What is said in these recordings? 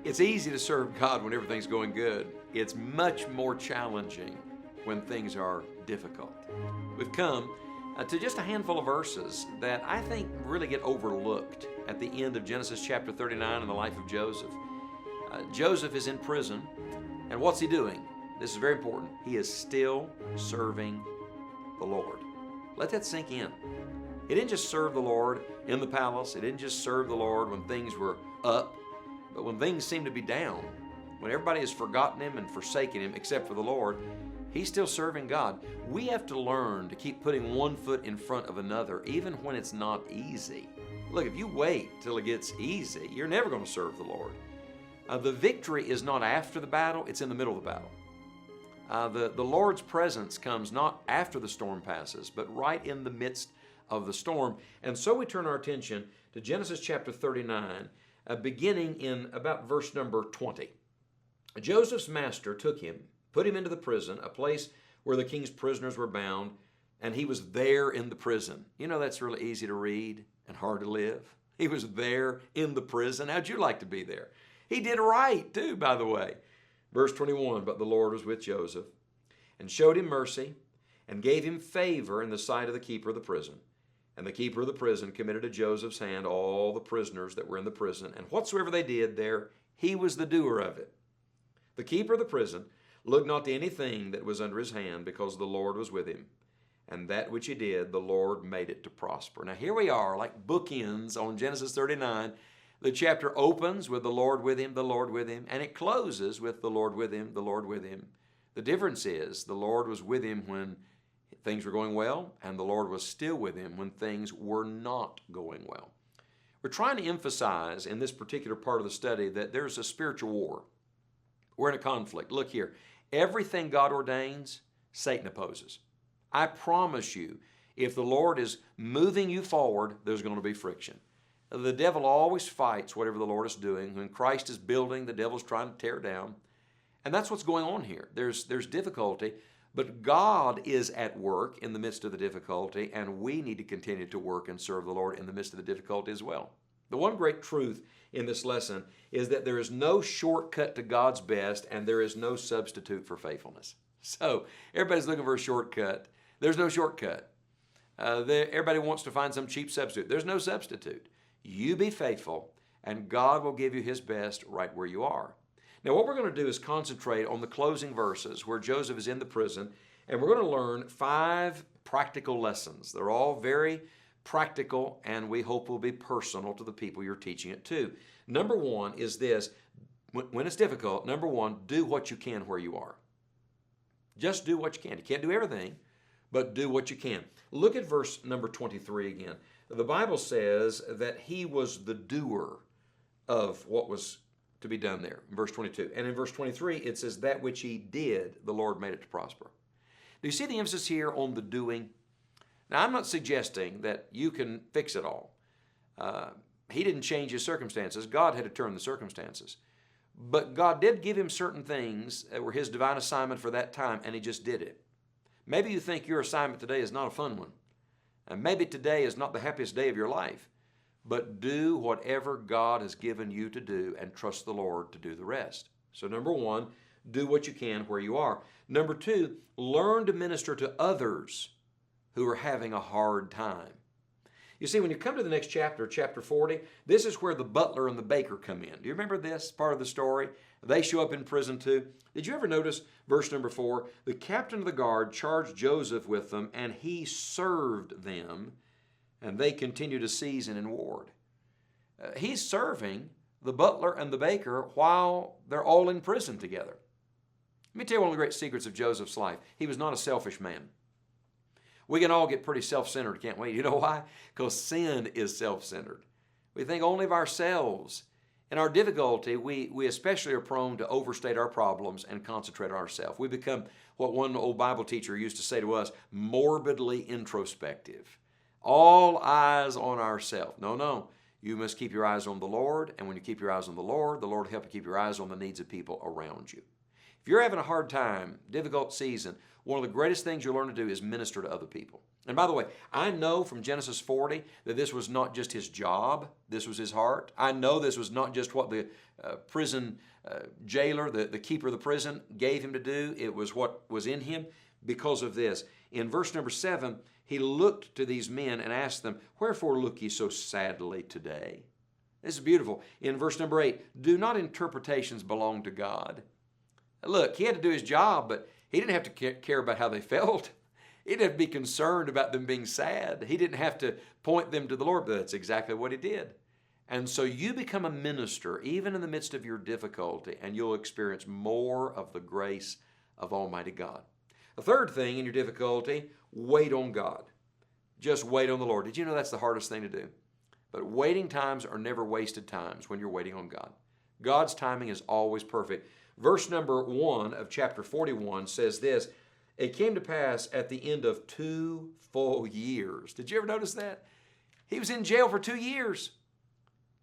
It's easy to serve God when everything's going good. It's much more challenging when things are difficult. We've come to just a handful of verses that I think really get overlooked at the end of Genesis chapter 39 in the life of Joseph. Joseph is in prison, and what's he doing? This is very important. He is still serving the Lord. Let that sink in. He didn't just serve the Lord in the palace. He didn't just serve the Lord when things were up, but when things seem to be down, when everybody has forgotten Him and forsaken Him except for the Lord, He's still serving God. We have to learn to keep putting one foot in front of another, even when it's not easy. Look, if you wait till it gets easy, you're never going to serve the Lord. The victory is not after the battle, it's in the middle of the battle. The Lord's presence comes not after the storm passes, but right in the midst of the storm. And so we turn our attention to Genesis chapter 39, beginning in about verse number 20. Joseph's master took him, put him into the prison, a place where the king's prisoners were bound, and he was there in the prison. You know, that's really easy to read and hard to live. He was there in the prison. How'd you like to be there? He did right, too, by the way. Verse 21, but the Lord was with Joseph and showed him mercy and gave him favor in the sight of the keeper of the prison. And the keeper of the prison committed to Joseph's hand all the prisoners that were in the prison, and whatsoever they did there, he was the doer of it. The keeper of the prison looked not to anything that was under his hand, because the Lord was with him. And that which he did, the Lord made it to prosper. Now here we are, like bookends on Genesis 39. The chapter opens with the Lord with him, and it closes with the Lord with him, the Lord with him. The difference is the Lord was with him when things were going well, and the Lord was still with him when things were not going well. We're trying to emphasize in this particular part of the study that there's a spiritual war. We're in a conflict. Look here. Everything God ordains, Satan opposes. I promise you, if the Lord is moving you forward, there's going to be friction. The devil always fights whatever the Lord is doing. When Christ is building, the devil's trying to tear down. And that's what's going on here. There's difficulty, but God is at work in the midst of the difficulty, and we need to continue to work and serve the Lord in the midst of the difficulty as well. The one great truth in this lesson is that there is no shortcut to God's best, and there is no substitute for faithfulness. So everybody's looking for a shortcut. There's no shortcut. Everybody wants to find some cheap substitute. There's no substitute. You be faithful, and God will give you His best right where you are. Now, what we're going to do is concentrate on the closing verses where Joseph is in the prison, and we're going to learn 5 practical lessons. They're all very practical, and we hope will be personal to the people you're teaching it to. Number 1 is this: when it's difficult, number 1, do what you can where you are. Just do what you can. You can't do everything, but do what you can. Look at verse number 23 again. The Bible says that he was the doer of what was to be done there, in verse 22. And in verse 23, it says, that which he did, the Lord made it to prosper. Do you see the emphasis here on the doing? Now, I'm not suggesting that you can fix it all. He didn't change his circumstances. God had to turn the circumstances. But God did give him certain things that were his divine assignment for that time, and he just did it. Maybe you think your assignment today is not a fun one. And maybe today is not the happiest day of your life. But do whatever God has given you to do and trust the Lord to do the rest. So number 1, do what you can where you are. Number 2, learn to minister to others who are having a hard time. You see, when you come to the next chapter, chapter 40, this is where the butler and the baker come in. Do you remember this part of the story? They show up in prison too. Did you ever notice verse number 4? The captain of the guard charged Joseph with them, and he served them, and they continue to season and ward. He's serving the butler and the baker while they're all in prison together. Let me tell you one of the great secrets of Joseph's life. He was not a selfish man. We can all get pretty self-centered, can't we? You know why? Because sin is self-centered. We think only of ourselves. In our difficulty, we especially are prone to overstate our problems and concentrate on ourselves. We become what one old Bible teacher used to say to us, morbidly introspective. All eyes on ourselves. No. You must keep your eyes on the Lord, and when you keep your eyes on the Lord will help you keep your eyes on the needs of people around you. If you're having a hard time, difficult season, one of the greatest things you'll learn to do is minister to other people. And by the way, I know from Genesis 40 that this was not just his job, this was his heart. I know this was not just what the prison jailer, the keeper of the prison, gave him to do. It was what was in him because of this. In verse number 7, he looked to these men and asked them, "Wherefore look ye so sadly today?" This is beautiful. In verse number 8, do not interpretations belong to God? Look, he had to do his job, but he didn't have to care about how they felt. He didn't have to be concerned about them being sad. He didn't have to point them to the Lord, but that's exactly what he did. And so you become a minister even in the midst of your difficulty, and you'll experience more of the grace of Almighty God. The third thing in your difficulty, wait on God. Just wait on the Lord. Did you know that's the hardest thing to do? But waiting times are never wasted times when you're waiting on God. God's timing is always perfect. Verse number 1 of chapter 41 says this, "It came to pass at the end of 2 full years." Did you ever notice that? He was in jail for 2 years.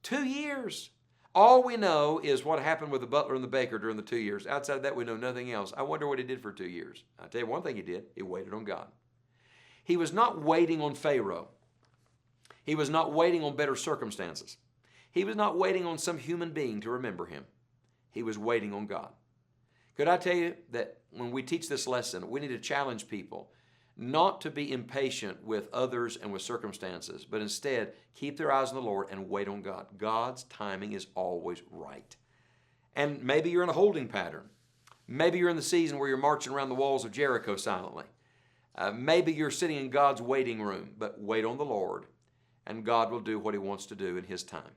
2 years. All we know is what happened with the butler and the baker during the 2 years. Outside of that, we know nothing else. I wonder what he did for 2 years. I'll tell you one thing he did. He waited on God. He was not waiting on Pharaoh. He was not waiting on better circumstances. He was not waiting on some human being to remember him. He was waiting on God. Could I tell you that when we teach this lesson, we need to challenge people not to be impatient with others and with circumstances, but instead keep their eyes on the Lord and wait on God. God's timing is always right. And maybe you're in a holding pattern. Maybe you're in the season where you're marching around the walls of Jericho silently. Maybe you're sitting in God's waiting room, but wait on the Lord, and God will do what He wants to do in His time.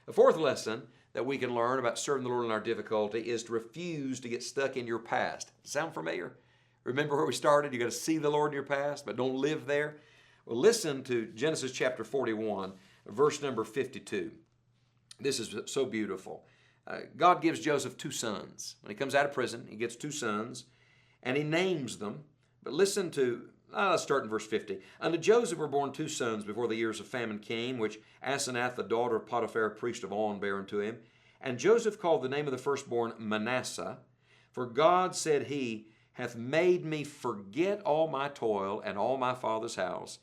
The fourth lesson that we can learn about serving the Lord in our difficulty is to refuse to get stuck in your past. Sound familiar? Remember where we started? You got to see the Lord in your past, but don't live there. Well, listen to Genesis chapter 41, verse number 52. This is so beautiful. God gives Joseph 2 sons. When he comes out of prison, he gets 2 sons, and he names them. But listen to, let's start in verse 50. "Unto Joseph were born 2 sons before the years of famine came, which Asenath, the daughter of Potiphar, priest of On, bare unto him. And Joseph called the name of the firstborn Manasseh, for God, said he, hath made me forget all my toil and all my father's house.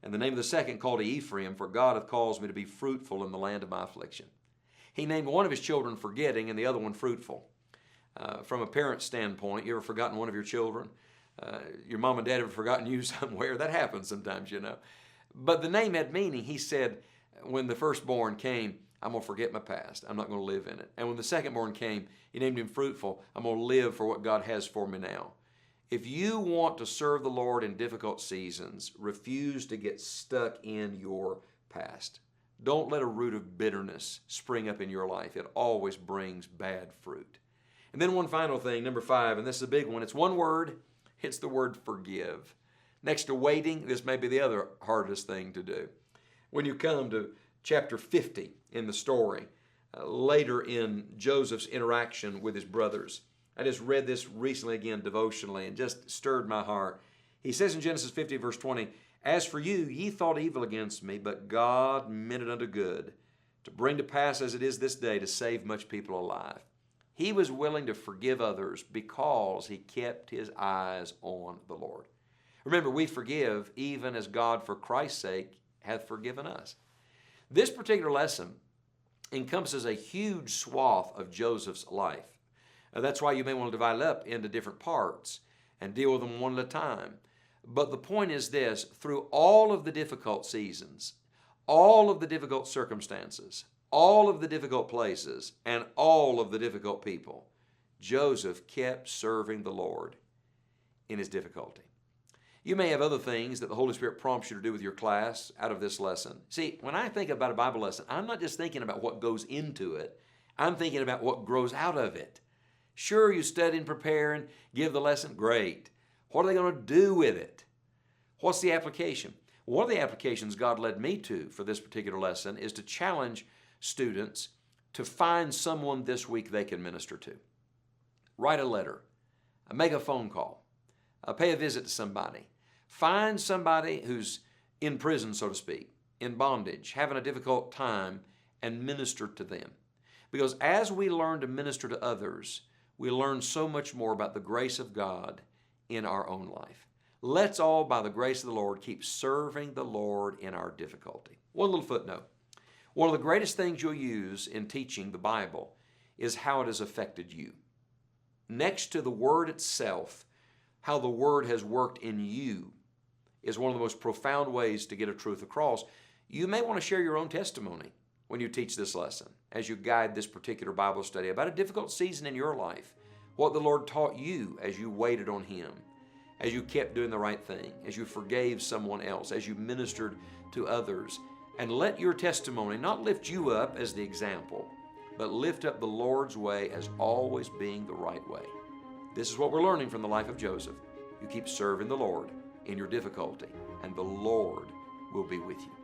And the name of the second called he Ephraim, for God hath caused me to be fruitful in the land of my affliction." He named one of his children Forgetting and the other one Fruitful. From a parent's standpoint, you ever forgotten one of your children? Your mom and dad ever forgotten you somewhere? That happens sometimes, you know. But the name had meaning. He said, when the firstborn came, I'm going to forget my past. I'm not going to live in it. And when the secondborn came, he named him Fruitful. I'm going to live for what God has for me now. If you want to serve the Lord in difficult seasons, refuse to get stuck in your past. Don't let a root of bitterness spring up in your life. It always brings bad fruit. And then one final thing, number 5, and this is a big one. It's one word. It's the word forgive. Next to waiting, this may be the other hardest thing to do. When you come to chapter 50 in the story, later in Joseph's interaction with his brothers, I just read this recently again devotionally and just stirred my heart. He says in Genesis 50 verse 20, "As for you, ye thought evil against me, but God meant it unto good, to bring to pass as it is this day, to save much people alive." He was willing to forgive others because he kept his eyes on the Lord. Remember, we forgive even as God, for Christ's sake, hath forgiven us. This particular lesson encompasses a huge swath of Joseph's life. That's why you may want to divide it up into different parts and deal with them one at a time. But the point is this: through all of the difficult seasons, all of the difficult circumstances, all of the difficult places, and all of the difficult people, Joseph kept serving the Lord in his difficulty. You may have other things that the Holy Spirit prompts you to do with your class out of this lesson. See, when I think about a Bible lesson, I'm not just thinking about what goes into it. I'm thinking about what grows out of it. Sure, you study and prepare and give the lesson. Great. What are they going to do with it? What's the application? One of the applications God led me to for this particular lesson is to challenge students to find someone this week they can minister to. Write a letter. Make a phone call. Pay a visit to somebody. Find somebody who's in prison, so to speak, in bondage, having a difficult time, and minister to them. Because as we learn to minister to others, we learn so much more about the grace of God in our own life. Let's all, by the grace of the Lord, keep serving the Lord in our difficulty. One little footnote. One of the greatest things you'll use in teaching the Bible is how it has affected you. Next to the Word itself, how the Word has worked in you is one of the most profound ways to get a truth across. You may want to share your own testimony when you teach this lesson, as you guide this particular Bible study, about a difficult season in your life, what the Lord taught you as you waited on Him, as you kept doing the right thing, as you forgave someone else, as you ministered to others. And let your testimony not lift you up as the example, but lift up the Lord's way as always being the right way. This is what we're learning from the life of Joseph. You keep serving the Lord in your difficulty, and the Lord will be with you.